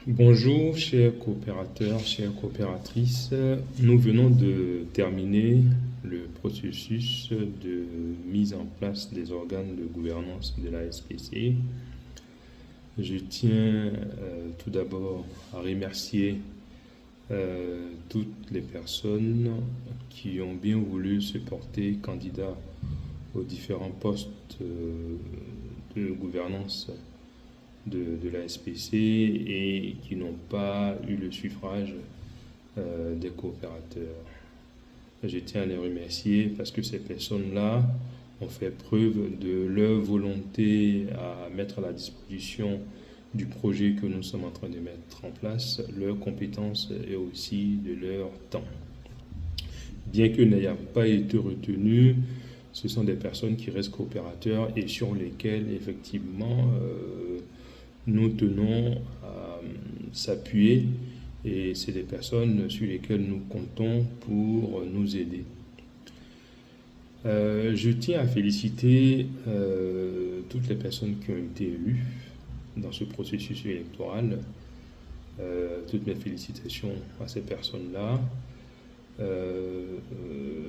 Bonjour, chers coopérateurs, chères coopératrices. Nous venons de terminer le processus de mise en place des organes de gouvernance de la SPC. Je tiens tout d'abord à remercier toutes les personnes qui ont bien voulu se porter candidat aux différents postes de gouvernance de la SPC et qui n'ont pas eu le suffrage des coopérateurs. Je tiens à les remercier parce que ces personnes-là ont fait preuve de leur volonté à mettre à la disposition du projet que nous sommes en train de mettre en place, leurs compétences et aussi de leur temps. Bien que n'ayant pas été retenus, ce sont des personnes qui restent coopérateurs et sur lesquelles effectivement nous tenons à s'appuyer et c'est des personnes sur lesquelles nous comptons pour nous aider. Je tiens à féliciter toutes les personnes qui ont été élues dans ce processus électoral. Toutes mes félicitations à ces personnes-là.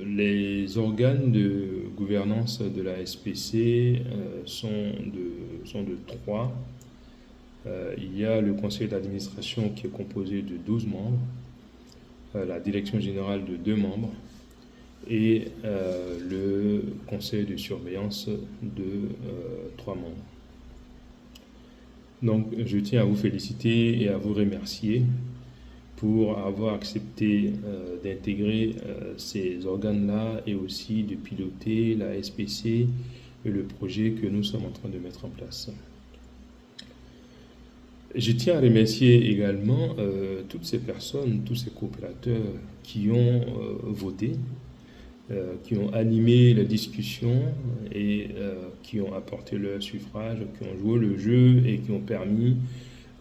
Les organes de gouvernance de la SPC sont de trois. Il y a le conseil d'administration qui est composé de 12 membres, la direction générale de 2 membres et le conseil de surveillance de 3 membres. Donc je tiens à vous féliciter et à vous remercier pour avoir accepté d'intégrer ces organes-là et aussi de piloter la SPC et le projet que nous sommes en train de mettre en place. Je tiens à remercier également toutes ces personnes, tous ces coopérateurs qui ont voté, qui ont animé la discussion et qui ont apporté leur suffrage, qui ont joué le jeu et qui ont permis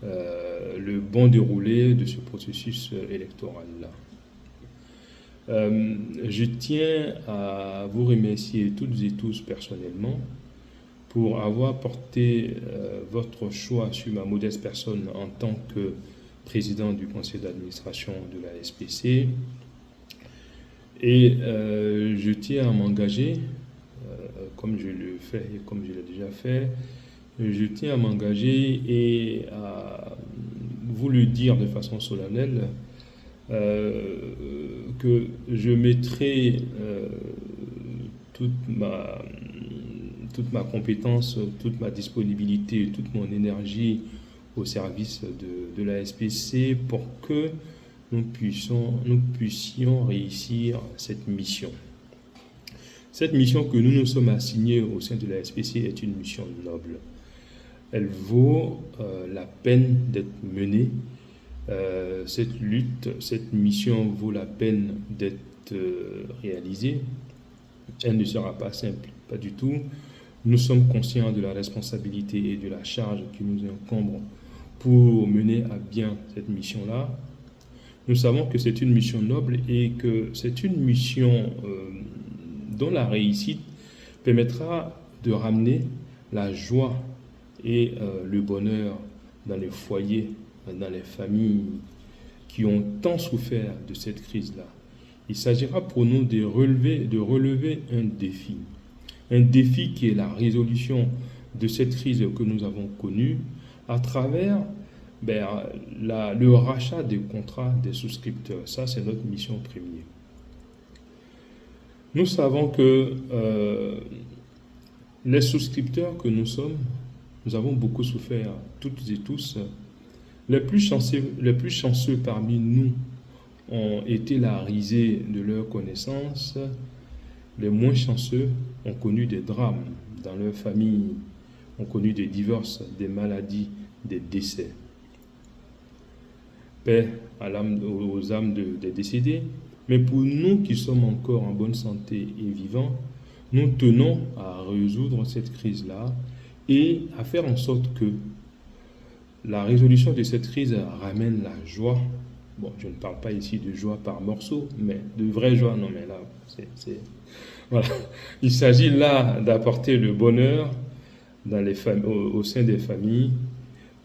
le bon déroulé de ce processus électoral-là. Je tiens à vous remercier toutes et tous personnellement pour avoir porté votre choix sur ma modeste personne en tant que président du conseil d'administration de la SPC. Et je tiens à m'engager, comme je le fais et comme je l'ai déjà fait, je tiens à m'engager et à vous le dire de façon solennelle que je mettrai toute ma compétence, toute ma disponibilité, toute mon énergie au service de la SPC pour que nous puissions réussir cette mission. Cette mission que nous nous sommes assignés au sein de la SPC est une mission noble. Elle vaut la peine d'être menée. Cette lutte, cette mission vaut la peine d'être réalisée. Elle ne sera pas simple, pas du tout. Nous sommes conscients de la responsabilité et de la charge qui nous incombe pour mener à bien cette mission-là. Nous savons que c'est une mission noble et que c'est une mission dont la réussite permettra de ramener la joie et le bonheur dans les foyers, dans les familles qui ont tant souffert de cette crise-là. Il s'agira pour nous de relever un défi qui est la résolution de cette crise que nous avons connue à travers le rachat des contrats des souscripteurs. Ça, c'est notre mission première. Nous savons que les souscripteurs que nous sommes, nous avons beaucoup souffert, toutes et tous. Les plus chanceux parmi nous ont été la risée de leurs connaissances. Les moins chanceux ont connu des drames dans leur famille, ont connu des divorces, des maladies, des décès. Paix aux âmes des décédés. Mais pour nous qui sommes encore en bonne santé et vivants, nous tenons à résoudre cette crise-là et à faire en sorte que la résolution de cette crise ramène la joie. Bon, je ne parle pas ici de joie par morceaux, mais de vraie joie. Non, mais là, voilà. Il s'agit là d'apporter le bonheur dans au sein des familles,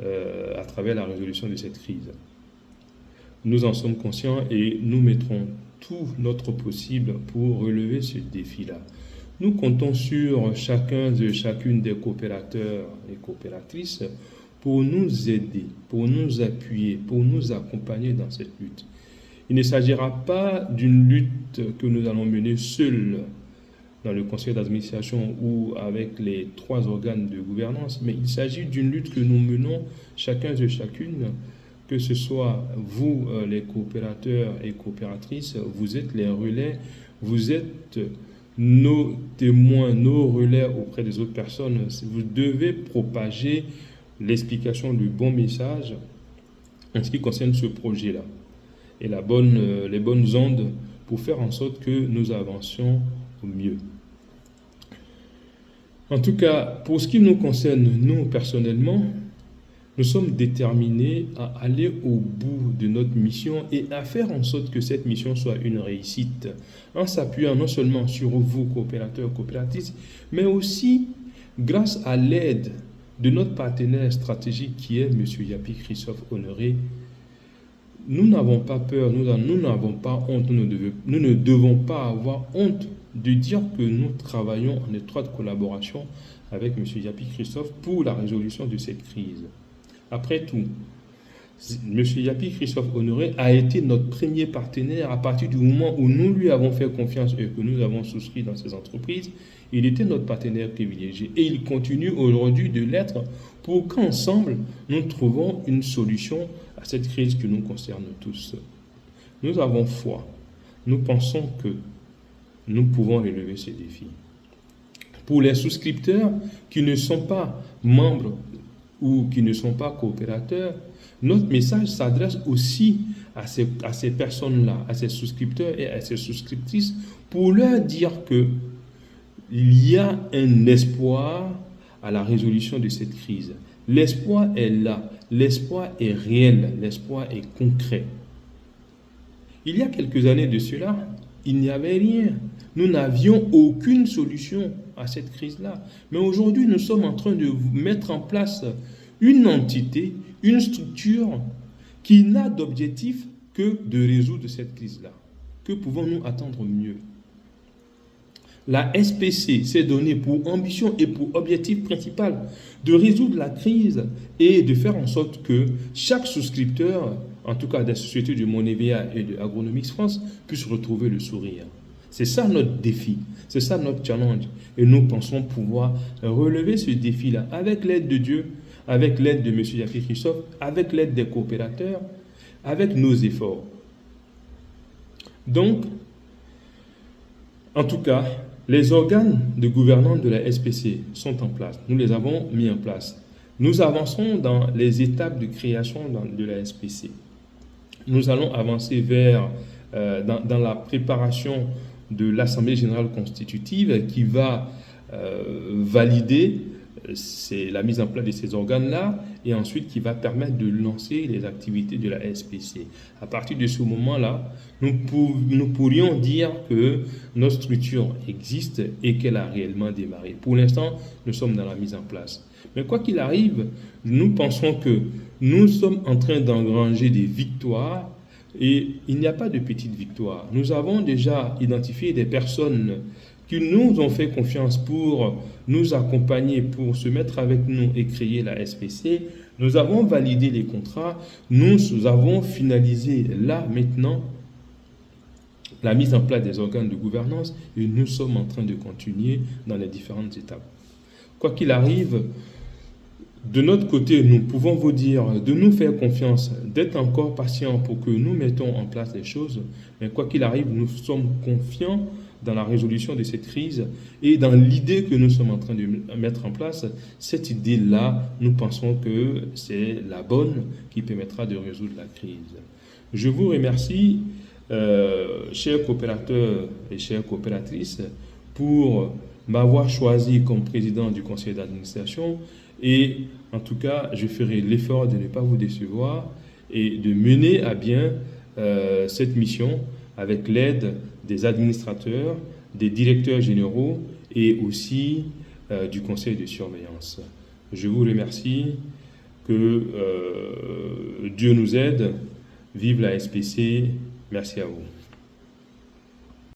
à travers la résolution de cette crise. Nous en sommes conscients et nous mettrons tout notre possible pour relever ce défi-là. Nous comptons sur chacune des coopérateurs et coopératrices pour nous aider, pour nous appuyer, pour nous accompagner dans cette lutte. Il ne s'agira pas d'une lutte que nous allons mener seuls dans le conseil d'administration ou avec les 3 organes de gouvernance, mais il s'agit d'une lutte que nous menons chacun et chacune, que ce soit vous, les coopérateurs et coopératrices, vous êtes les relais, vous êtes nos témoins, nos relais auprès des autres personnes. Vous devez propager l'explication du bon message en ce qui concerne ce projet-là et les bonnes ondes pour faire en sorte que nous avancions au mieux. En tout cas, pour ce qui nous concerne, nous personnellement, nous sommes déterminés à aller au bout de notre mission et à faire en sorte que cette mission soit une réussite, en s'appuyant non seulement sur vous, coopérateurs, coopératrices, mais aussi grâce à l'aide de notre partenaire stratégique qui est M. Yapi Christophe Honoré. Nous n'avons pas peur, nous n'avons pas honte, nous ne devons pas avoir honte de dire que nous travaillons en étroite collaboration avec M. Yapi Christophe pour la résolution de cette crise. Après tout, M. Yapi Christophe Honoré a été notre premier partenaire à partir du moment où nous lui avons fait confiance et que nous avons souscrit dans ces entreprises. Il était notre partenaire privilégié et il continue aujourd'hui de l'être pour qu'ensemble nous trouvons une solution à cette crise qui nous concerne tous. Nous avons foi. Nous pensons que nous pouvons relever ces défis. Pour les souscripteurs qui ne sont pas membres ou qui ne sont pas coopérateurs, notre message s'adresse aussi à ces personnes-là, à ces souscripteurs et à ces souscriptrices, pour leur dire que il y a un espoir à la résolution de cette crise. L'espoir est là, l'espoir est réel, l'espoir est concret. Il y a quelques années de cela, il n'y avait rien. Nous n'avions aucune solution à cette crise-là. Mais aujourd'hui, nous sommes en train de mettre en place une entité, une structure qui n'a d'objectif que de résoudre cette crise-là. Que pouvons-nous attendre mieux? La SPC s'est donnée pour ambition et pour objectif principal de résoudre la crise et de faire en sorte que chaque souscripteur, en tout cas des sociétés de Monevia et de Agronomics France, puisse retrouver le sourire. C'est ça notre défi, c'est ça notre challenge. Et nous pensons pouvoir relever ce défi-là avec l'aide de Dieu, avec l'aide de M. Yapi Christophe, avec l'aide des coopérateurs, avec nos efforts. Donc, en tout cas, les organes de gouvernance de la SPC sont en place. Nous les avons mis en place. Nous avançons dans les étapes de création de la SPC. Nous allons avancer dans la préparation de l'Assemblée générale constitutive qui va valider la mise en place de ces organes-là et ensuite qui va permettre de lancer les activités de la SPC. À partir de ce moment-là, nous pourrions dire que notre structure existe et qu'elle a réellement démarré. Pour l'instant, nous sommes dans la mise en place. Mais quoi qu'il arrive, nous pensons que nous sommes en train d'engranger des victoires et il n'y a pas de petites victoires. Nous avons déjà identifié des personnes qui nous ont fait confiance pour nous accompagner, pour se mettre avec nous et créer la SPC. Nous avons validé les contrats, nous avons finalisé là maintenant la mise en place des organes de gouvernance et nous sommes en train de continuer dans les différentes étapes. Quoi qu'il arrive, de notre côté, nous pouvons vous dire de nous faire confiance, d'être encore patients pour que nous mettons en place les choses. Mais quoi qu'il arrive, nous sommes confiants dans la résolution de cette crise et dans l'idée que nous sommes en train de mettre en place. Cette idée-là, nous pensons que c'est la bonne qui permettra de résoudre la crise. Je vous remercie, chers coopérateurs et chères coopératrices, pour m'avoir choisi comme président du conseil d'administration. Et en tout cas, je ferai l'effort de ne pas vous décevoir et de mener à bien cette mission avec l'aide des administrateurs, des directeurs généraux et aussi du conseil de surveillance. Je vous remercie. Que Dieu nous aide. Vive la SPC. Merci à vous.